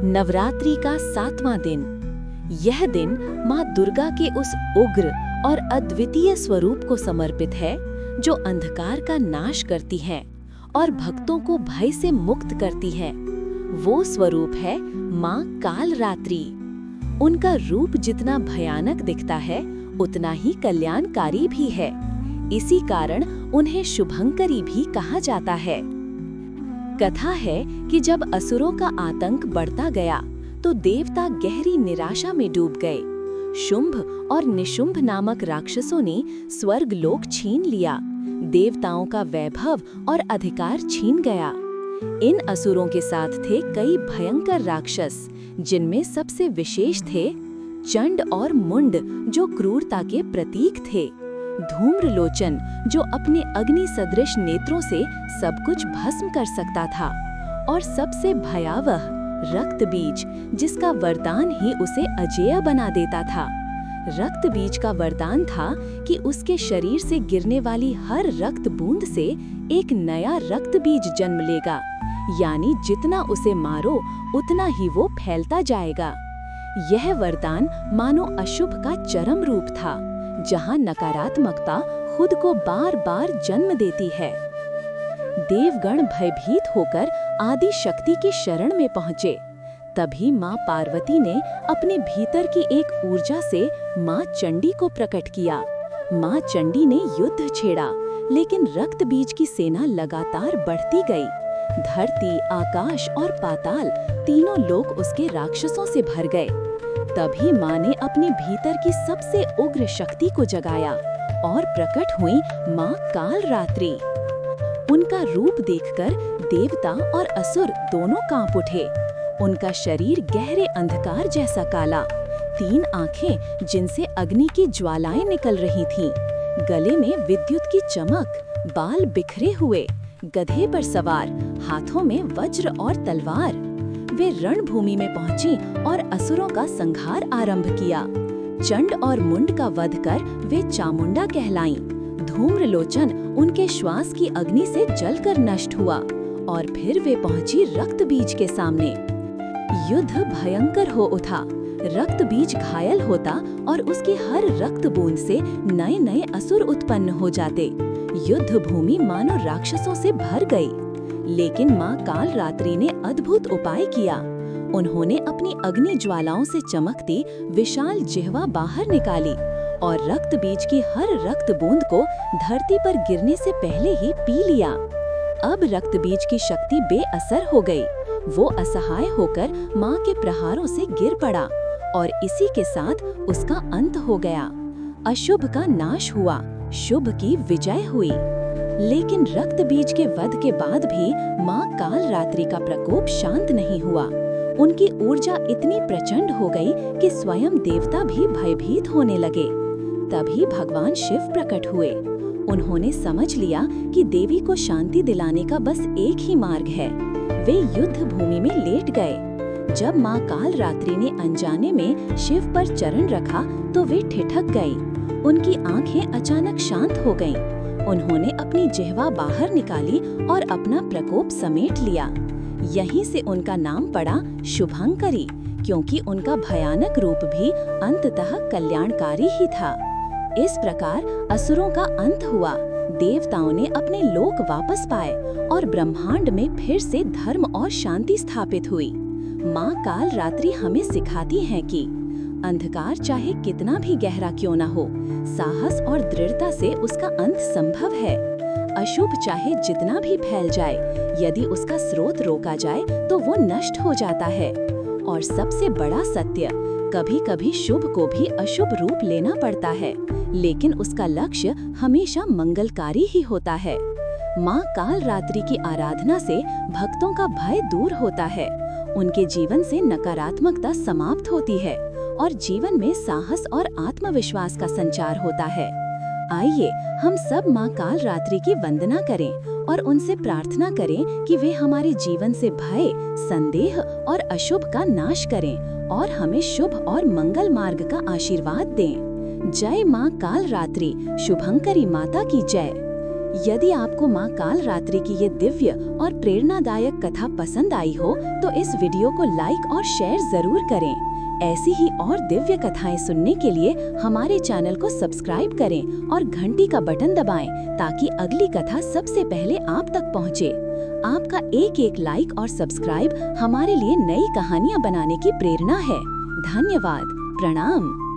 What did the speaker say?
नवरात्रि का 7वां दिन। यह दिन माँ दुर्गा के उस उग्र और अद्वितीय स्वरूप को समर्पित है जो अंधकार का नाश करती है और भक्तों को भय से मुक्त करती है। वो स्वरूप है माँ कालरात्रि। उनका रूप जितना भयानक दिखता है उतना ही कल्याणकारी भी है। इसी कारण उन्हें शुभंकरी भी कहा जाता है। कथा है कि जब असुरों का आतंक बढ़ता गया तो देवता गहरी निराशा में डूब गए। शुंभ और निशुंभ नामक राक्षसों ने स्वर्ग लोक छीन लिया। देवताओं का वैभव और अधिकार छीन गया। इन असुरों के साथ थे कई भयंकर राक्षस, जिनमें सबसे विशेष थे चंड और मुंड, जो क्रूरता के प्रतीक थे, धूम्रलोचन, जो अपने अग्नि सदृश नेत्रों से सब कुछ भस्म कर सकता था, और सबसे भयावह रक्तबीज, जिसका वरदान ही उसे अजेय बना देता था। रक्तबीज का वरदान था कि उसके शरीर से गिरने वाली हर रक्त बूंद से एक नया रक्तबीज जन्म लेगा, यानी जितना उसे मारो उतना ही वो फैलता जाएगा। यह वरदान मानो अशुभ का चरम रूप था, जहां नकारात्मकता खुद को बार बार जन्म देती है। देवगण भयभीत होकर आदि शक्ति की शरण में पहुंचे। तभी माँ पार्वती ने अपने भीतर की एक ऊर्जा से माँ चंडी को प्रकट किया। माँ चंडी ने युद्ध छेड़ा, लेकिन रक्त बीज की सेना लगातार बढ़ती गई। धरती, आकाश और पाताल तीनों लोक उसके राक्षसों से भर गए। तभी माँ ने अपने भीतर की सबसे उग्र शक्ति को जगाया और प्रकट हुई माँ कालरात्रि। उनका रूप देखकर देवता और असुर दोनों कांप उठे। उनका शरीर गहरे अंधकार जैसा काला, 3 आंखें जिनसे अग्नि की ज्वालाएं निकल रही थीं, गले में विद्युत की चमक, बाल बिखरे हुए, गधे पर सवार, हाथों में वज्र और तलवार। वे रणभूमि में पहुंची और असुरों का संहार आरंभ किया। चंड और मुंड का वध कर वे चामुंडा कहलाईं। धूम्रलोचन उनके श्वास की अग्नि से जलकर नष्ट हुआ और फिर वे पहुंची रक्तबीज के सामने। युद्ध भयंकर हो उठा। रक्तबीज घायल होता और उसकी हर रक्त बूंद से नए नए असुर उत्पन्न हो जाते। युद्ध भूमि मानो राक्षसों से भर गई। लेकिन माँ कालरात्रि ने अद्भुत उपाय किया। उन्होंने अपनी अग्नि ज्वालाओं से चमकती विशाल जिह्वा बाहर निकाली और रक्त बीज की हर रक्त बूंद को धरती पर गिरने से पहले ही पी लिया। अब रक्त बीज की शक्ति बेअसर हो गई। वो असहाय होकर माँ के प्रहारों से गिर पड़ा और इसी के साथ उसका अंत हो गया। अशुभ का नाश हुआ, शुभ की विजय हुई। लेकिन रक्त बीज के वध के बाद भी माँ कालरात्रि का प्रकोप शांत नहीं हुआ। उनकी ऊर्जा इतनी प्रचंड हो गई कि स्वयं देवता भी भयभीत होने लगे। तभी भगवान शिव प्रकट हुए। उन्होंने समझ लिया कि देवी को शांति दिलाने का बस एक ही मार्ग है। वे युद्ध भूमि में लेट गए। जब माँ कालरात्रि ने अनजाने में शिव पर चरण रखा तो वे ठिठक गई। उनकी आंखें अचानक शांत हो गईं। उन्होंने अपनी जिह्वा बाहर निकाली और अपना प्रकोप समेट लिया। यहीं से उनका नाम पड़ा शुभंकरी, क्योंकि उनका भयानक रूप भी अंततः कल्याणकारी ही था। इस प्रकार असुरों का अंत हुआ। देवताओं ने अपने लोक वापस पाए और ब्रह्मांड में फिर से धर्म और शांति स्थापित हुई। माँ कालरात्रि हमें सिखाती है कि अंधकार चाहे कितना भी गहरा क्यों न हो, साहस और दृढ़ता से उसका अंत संभव है। अशुभ चाहे जितना भी फैल जाए, यदि उसका स्रोत रोका जाए तो वो नष्ट हो जाता है। और सबसे बड़ा सत्य, कभी-कभी शुभ को भी अशुभ रूप लेना पड़ता है, लेकिन उसका लक्ष्य हमेशा मंगलकारी ही होता है। माँ कालरात्रि की आराधना से भक्तों का भय दूर होता है, उनके जीवन से नकारात्मकता समाप्त होती है और जीवन में साहस और आत्मविश्वास का संचार होता है। आइए हम सब माँ कालरात्रि की वंदना करें और उनसे प्रार्थना करें कि वे हमारे जीवन से भय, संदेह और अशुभ का नाश करें और हमें शुभ और मंगल मार्ग का आशीर्वाद दें। जय माँ कालरात्रि, शुभंकरी माता की जय। यदि आपको माँ कालरात्रि की ये दिव्य और प्रेरणादायक कथा पसंद आई हो तो इस वीडियो को लाइक और शेयर जरूर करें। ऐसी ही और दिव्य कथाएं सुनने के लिए हमारे चैनल को सब्सक्राइब करें और घंटी का बटन दबाएं ताकि अगली कथा सबसे पहले आप तक पहुंचे। आपका एक लाइक और सब्सक्राइब हमारे लिए नई कहानियां बनाने की प्रेरणा है। धन्यवाद। प्रणाम।